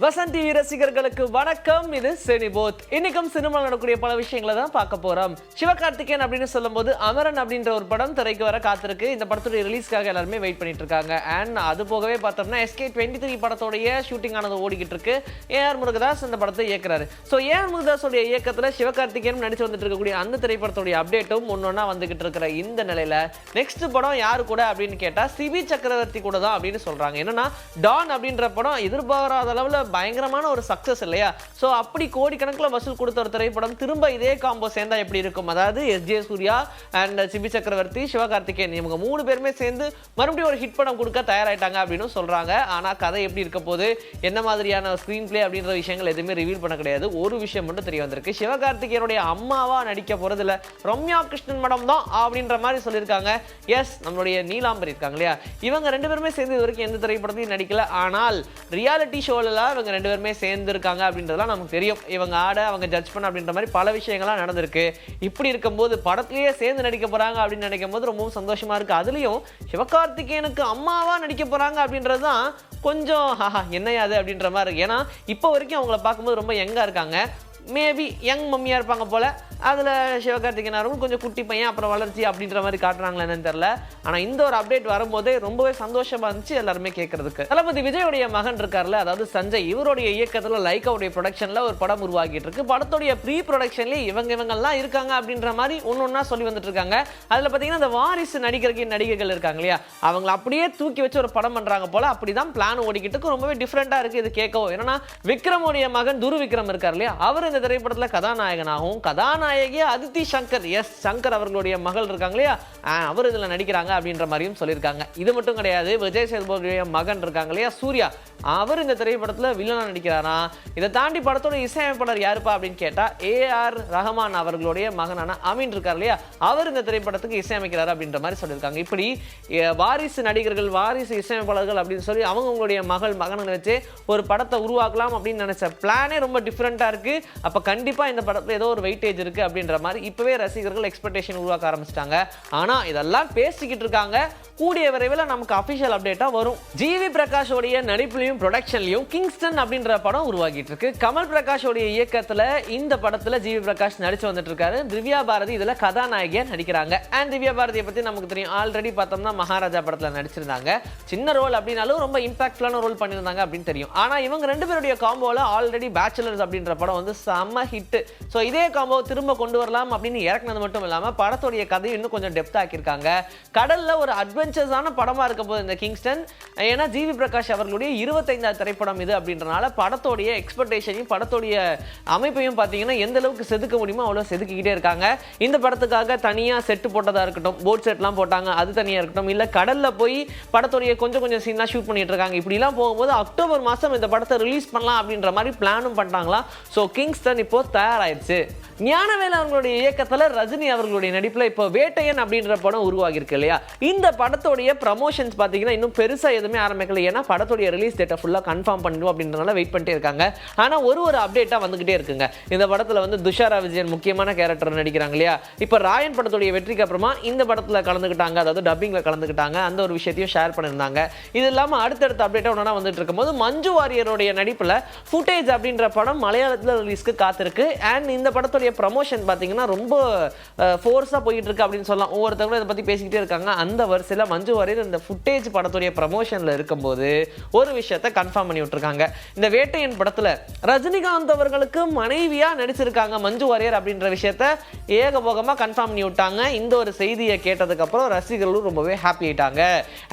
Vasanth TV ரசிகர்களுக்கு வணக்கம். இது சினிபோத். இன்னைக்கும் சினிமாவில் நடக்கக்கூடிய பல விஷயங்களை தான் பார்க்க போறோம். சிவகார்த்திகேயன் அப்படின்னு சொல்லும்போது அமரன் அப்படின்ற ஒரு படம் திரைக்கு வர காத்திருக்கு. இந்த படத்துடைய ரிலீஸ்க்காக எல்லாருமே வெயிட் பண்ணிட்டு இருக்காங்க. அண்ட் அது போகவே பார்த்தோம்னா SK23 படத்தோடைய ஷூட்டிங் ஆனது ஓடிக்கிட்டு இருக்கு. AR முருகதாஸ் இந்த படத்தை இயக்குறாரு. ஸோ AR முருகதாஸோடைய இயக்கத்தில் சிவகார்த்திகேயன் நடிச்சு வந்துட்டு இருக்கக்கூடிய அந்த திரைப்படத்துடைய அப்டேட்டும் ஒன்னொன்னா வந்துகிட்டு இருக்கிற இந்த நிலையில நெக்ஸ்ட் படம் யாரு கூட அப்படின்னு கேட்டா சிபி சக்கரவர்த்தி கூட தான் அப்படின்னு சொல்றாங்க. என்னன்னா டான் அப்படின்ற படம் எதிர்பாராத அளவுல பயங்கரமான ஒரு சக்சஸ் இல்லையா? சோ அப்படி கோடிக்கணக்கில் வசூல் கொடுத்த ஒரு திரைப்படம் திரும்ப இதே காம்போ சேர்ந்தா எப்படி இருக்கும்? அதாவது SJ சூர்யா அண்ட் சிபி சக்கரவர்த்தி, சிவகார்த்திகேயன் இவங்க 3 பேருமே சேர்ந்து மறுபடியும் ஒரு ஹிட் படம் கொடுக்க தயாராயிட்டாங்க அப்படின்னு சொல்றாங்க. ஆனா கதை எப்படி இருக்க போது, என்ன மாதிரியான ஸ்கிரீன் பிளே அப்படின்ற விஷயங்கள் எதுவுமே ரிவீல் பண்ண கிடையாது. ஒரு விஷயம் மட்டும் தெரிய வந்திருக்கு, சிவகார்த்திகேயனுடைய அம்மாவா நடிக்க போறதுல ரம்யா கிருஷ்ணன் மேடம் தான் அப்படின்ற மாதிரி சொல்லியிருக்காங்க. எஸ், நம்மளுடைய நீலாம்பரி இருக்காங்க இல்லையா, இவங்க 2 பேருமே சேர்ந்து இது வரைக்கும் எந்த திரைப்படத்தையும் நடிக்கல. ஆனால் ரியாலிட்டி ஷோல இவங்க 2 பேருமே சேர்ந்து இருக்காங்க அப்படின்றதெல்லாம் நமக்கு தெரியும். இவங்க ஆட, அவங்க ஜட்ஜ் பண்ண அப்படின்ற மாதிரி பல விஷயங்கள்லாம் நடந்திருக்கு. இப்படி இருக்கும்போது படத்திலேயே சேர்ந்து நடிக்க போறாங்க அப்படின்னு நினைக்கும் போது ரொம்பவும் சந்தோஷமா இருக்கு. அதுலயும் சிவகார்த்திகேயனுக்கு அம்மாவா நடிக்க போறாங்க அப்படின்றது தான் கொஞ்சம் என்னையா அது அப்படின்ற மாதிரி இருக்கு. ஏன்னா இப்போ வரைக்கும் அவங்கள பார்க்கும்போது ரொம்ப யங்கா இருக்காங்க. மேபி யங் மம்மியா இருப்பாங்க போல. அதில் சிவகார்த்திகேயன் கொஞ்சம் குட்டி பையன், அப்புறம் வளர்ச்சி அப்படின்ற மாதிரி காட்டுறாங்களா என்னன்னு தெரியல. ஆனால் இந்த ஒரு அப்டேட் வரும்போதே ரொம்பவே சந்தோஷமா இருந்துச்சு எல்லாருமே கேட்கறதுக்கு. தளபதி விஜயோடைய மகன் இருக்கார்ல, அதாவது சஞ்சய், இவருடைய இயக்கத்தில் லைக்காவுடைய ப்ரொடக்ஷன்ல ஒரு படம் உருவாக்கிட்டு இருக்கு. படத்துடைய ப்ரீ ப்ரொடக்ஷன்லேயே இவங்கெல்லாம் இருக்காங்க அப்படின்ற மாதிரி ஒன்னொன்னா சொல்லி வந்துட்டு இருக்காங்க. அதில் பார்த்தீங்கன்னா இந்த வாரிசு நடிகர்கள் இருக்காங்க இல்லையா, அவங்களை அப்படியே தூக்கி வச்சு ஒரு படம் பண்றாங்க போல. அப்படிதான் பிளான் ஓடிக்கிட்டு இருக்கு. ரொம்பவே டிஃப்ரெண்டா இருக்கு இது கேட்கவும். ஏன்னா விக்ரமுடைய மகன் துருவிக்ரம் இருக்கார் இல்லையா, அவர் இந்த திரைப்படத்தில் கதாநாயகனாகவும் கதாநாயகியா அதித்தி சங்கர், எஸ் சங்கர் அவர்களுடைய மகள் இருக்காங்க இல்லையா, அவர் இதுல நடிக்கிறாங்க அப்படின்ற மாதிரியும் சொல்லியிருக்காங்க. இது மட்டும் கிடையாது, விஜய் சேதுபதியுடைய மகன் இருக்காங்க இல்லையா சூர்யா, அவர் இந்த திரைப்படத்தில் வில்லனா நடிக்கிறாரா. இதை தாண்டி படத்தோட இசையமைப்பாளர் யாருப்பா அப்படின்னு கேட்டா AR ரஹ்மான் அவர்களுடைய மகனான அமீன் இருக்கார் இல்லையா, அவர் இந்த திரைப்படத்துக்கு இசையமைக்கிறார் அப்படின்ற மாதிரி சொல்லியிருக்காங்க. இப்படி வாரிசு நடிகர்கள், வாரிசு இசையமைப்பாளர்கள் அப்படின்னு சொல்லி அவங்களுடைய மகனை வச்சு ஒரு படத்தை உருவாக்கலாம் அப்படின்னு நினைச்ச பிளானே ரொம்ப டிஃப்ரெண்டா இருக்கு. அப்ப கண்டிப்பா இந்த படத்துல ஏதோ ஒரு வெயிட்டேஜ் இருக்கு அப்படின்ற மாதிரி இப்பவே ரசிகர்கள் எக்ஸ்பெக்டேஷன் உருவாக்க ஆரம்பிச்சிட்டாங்க. ஆனா இதெல்லாம் பேசிக்கிட்டு இருக்காங்க. கூடிய விரைவில் நமக்கு அபிஷியல் அப்டேட்டா வரும். ஜிவி பிரகாஷோடைய நடிப்புலையும் ப்ரொடக்ஷன்லையும் கிங்ஸ்டன் அப்படின்ற படம் உருவாக்கிட்டு இருக்கு. கமல் பிரகாஷோடைய இயக்கத்துல இந்த படத்துல ஜிவி பிரகாஷ் நடிச்சு வந்துட்டு இருக்காரு. திவ்யா பாரதி இதுல கதாநாயகியா நடிக்கிறாங்க. அண்ட் திவ்யா பாரதியை பத்தி நமக்கு தெரியும், ஆல்ரெடி பார்த்தோம்னா மகாராஜா படத்துல நடிச்சிருந்தாங்க. சின்ன ரோல் அப்படின்னாலும் ரொம்ப இம்பாக்ட்ஃபுல்லான ரோல் பண்ணியிருந்தாங்க அப்படின்னு தெரியும். ஆனா இவங்க 2 பேருடைய காம்போல ஆல்ரெடி பேச்சுலர்ஸ் அப்படின்ற படம் வந்து செம்ம ஹிட். ஸோ இதே காம்போ திரும்ப கொண்டு வரலாம் அப்படின்னு இறக்குனது மட்டும் இல்லாமல் படத்துடைய கதையை இன்னும் கொஞ்சம் டெப்த் ஆக்கியிருக்காங்க. கடல்ல ஒரு அட்வென்ச்சர்ஸான படமா இருக்க போது இந்த கிங்ஸ்டன். ஏன்னா ஜிவி பிரகாஷ் அவர்களுடைய 25வது திரைப்படம் இது அப்படின்றனால படத்தோடைய எக்ஸ்பெக்டேஷனையும் படத்தோடைய அமைப்பையும் பார்த்தீங்கன்னா எந்த அளவுக்கு செதுக்க முடியுமோ அவ்வளோ செதுக்கிக்கிட்டே இருக்காங்க. இந்த படத்துக்காக தனியாக செட்டு போட்டதாக இருக்கட்டும், போட் செட்லாம் போட்டாங்க, அது தனியாக இருக்கட்டும், இல்லை கடலில் போய் படத்துடைய கொஞ்சம் சீன்லாம் ஷூட் பண்ணிட்டு இருக்காங்க. இப்படிலாம் போகும்போது அக்டோபர் மாதம் இந்த படத்தை ரிலீஸ் பண்ணலாம் அப்படின்ற மாதிரி பிளானும் பண்ணிட்டாங்களா. ஸோ கிங்ஸ்டன் இப்போ தயாராயிடுச்சு. ஞானவேல் அவர்களுடைய இயக்கத்தில் ரஜினி அவர்களுடைய நடிப்பில் இப்போ வேட்டையன் அப்படின்ற படம் உருவாகி இருக்கு இல்லையா. இந்த படத்துடைய ப்ரமோஷன்ஸ் பார்த்தீங்கன்னா இன்னும் பெருசாக எதுவுமே ஆரம்பிக்கல. ஏன்னா படத்துடைய ரிலீஸ் டேட்டை ஃபுல்லாக கன்ஃபார்ம் பண்ணிடுவோம் அப்படின்றனால வெயிட் பண்ணிட்டே இருக்காங்க. ஆனால் ஒரு அப்டேட்டாக வந்துகிட்டே இருக்குங்க. இந்த படத்தில் வந்து துஷாரா விஜயன் முக்கியமான கேரக்டர் நடிக்கிறாங்க இல்லையா. இப்போ ராயன் படத்துடைய வெற்றிக்கு அப்புறமா இந்த படத்தில் கலந்துக்கிட்டாங்க, அதாவது டப்பிங்கில் கலந்துக்கிட்டாங்க. அந்த ஒரு விஷயத்தையும் ஷேர் பண்ணியிருந்தாங்க. இது இல்லாமல் அடுத்தடுத்த அப்டேட்டாக ஒன்றா வந்துட்டு இருக்கும்போது மஞ்சு வாரியருடைய நடிப்பில் ஃபுட்டேஜ் அப்படின்ற படம் மலையாளத்தில் ரிலீஸ்க்கு காத்திருக்கு. அண்ட் இந்த படத்துடைய ப்ரமோஷன் பார்த்தீங்கன்னா ரொம்ப ஃபோர்ஸாக போயிட்டு இருக்கு அப்படின்னு சொல்லலாம். ஒவ்வொருத்தவங்களும் இதை பற்றி பேசிக்கிட்டே இருக்காங்க. அந்த வரிசையில் மஞ்சு வாரியர் இந்த ஃபுட்டேஜ் படத்துடைய ப்ரமோஷனில் இருக்கும்போது ஒரு விஷயத்தை கன்ஃபார்ம் பண்ணி விட்டுருக்காங்க. இந்த வேட்டையன் படத்தில் ரஜினிகாந்த் அவர்களுக்கு மனைவியாக நடிச்சிருக்காங்க மஞ்சு வாரியர் அப்படின்ற விஷயத்த ஏகபோகமாக கன்ஃபார்ம் பண்ணி விட்டாங்க. இந்த ஒரு செய்தியை கேட்டதுக்கப்புறம் ரசிகர்களும் ரொம்பவே ஹாப்பி ஆயிட்டாங்க.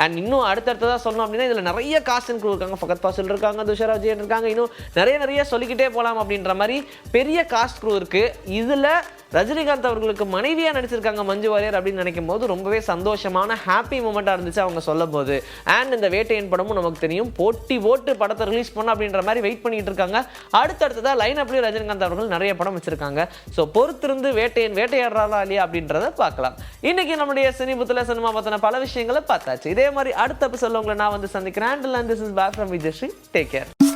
அண்ட் இன்னும் அடுத்தடுத்ததாக சொல்லணும் அப்படின்னா இதில் நிறைய காஸ்ட் அண்ட் க்ரூ இருக்காங்க. ஃபகத் ஃபாசில் இருக்காங்க, துஷாரா விஜயன் இருக்காங்க, இன்னும் நிறைய சொல்லிக்கிட்டே போகலாம் அப்படின்ற மாதிரி பெரிய காஸ்ட் க்ரூ இருக்கு. இதுல ரஜினிகாந்த் அவர்களுக்கு மனைவியா நடிச்சிருக்காங்க மஞ்சு வாரியர் அப்படின்னு நினைக்கும் போது ரொம்பவே சந்தோஷமான ஹாப்பி மூமெண்டா இருந்துச்சு அவங்க சொல்லும் போது. அண்ட் இந்த வேட்டையன் படமும் நமக்கு தெரியும் போட்டு படத்தை ரிலீஸ் பண்ண அப்படின்ற மாதிரி வெயிட் பண்ணிட்டு இருக்காங்க. அடுத்தடுத்ததா லைன் அப்லயும் ரஜினிகாந்த் அவர்கள் நிறைய படம் வச்சிருக்காங்க. ஸோ பொறுத்திருந்து வேட்டையாடுறாரா இல்லையா அப்படின்றத பார்க்கலாம். இன்னைக்கு நம்முடைய சினிபுத்துல சினிமா பத்தின பல விஷயங்களை பார்த்தாச்சு. இதே மாதிரி அடுத்த எபிசோட்ல உங்களை நான் வந்து சந்திக்கிறேன். This is back from Vijay Sri. Take care.